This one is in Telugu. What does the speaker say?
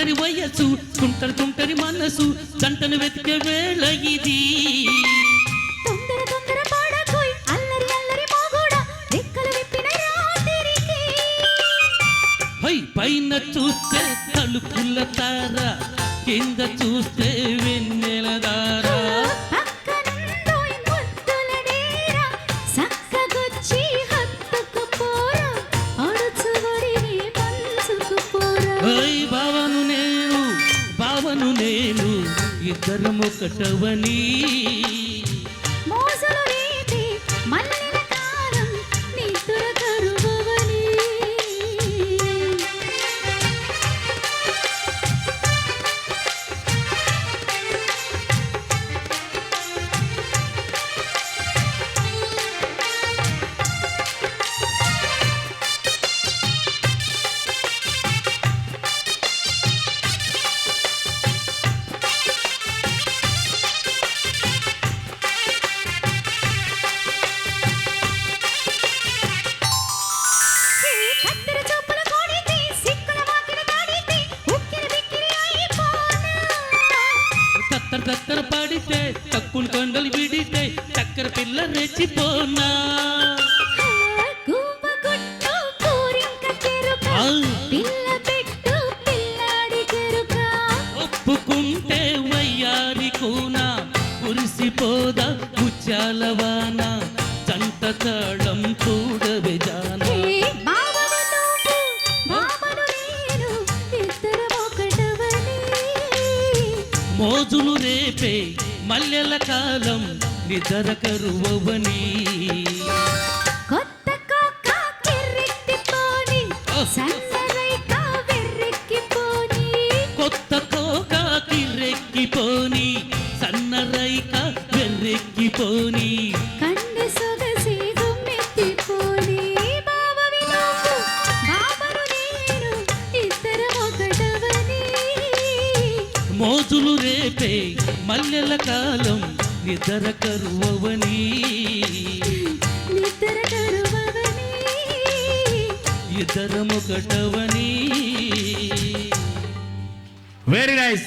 ఒంటరి వయస్సు తుంటరి మనసు జంటను వెతికే వేళ ఇది తొందర పాడకోయ్ అల్లరి అల్లరి మోగుడా రెక్కలు విప్పిన రాత్రికి హై పైన చూస్తే తలుపుల తార కింద చూస్తే వెన్నెల దార బావను నేను ఇద్దరం ఒకటవని మోసలు రేపి మల్లెల కాలం నిద్ర కరువవని కత్తర పాడితే తక్కులు కొండలు విడితే చక్కర పిల్ల రెచ్చిపోనా ఒప్పుకుంటే వయ్యారి కూన కురిసిపోదా ముత్యాలవాన చంట తాళం చూడవే జాన మోజులు రేపే మల్లెల కాలం నిద్ర కరువవని కొత్త కోక కిర్రెక్కిపోని సన్నరైక వెర్రెక్కిపోని కొత్త కోక కిర్రెక్కిపోని సన్నరైక వెర్రెక్కిపోని కన్ను సొగసి గుమ్మెత్తిపోని బావవి నువ్వు బావను నేను ఇద్దరం ఒకటవని మోజులు రేపే మల్లెల కాలం నిద్ర కరువవని ఇద్దరమొకటవని. Very nice.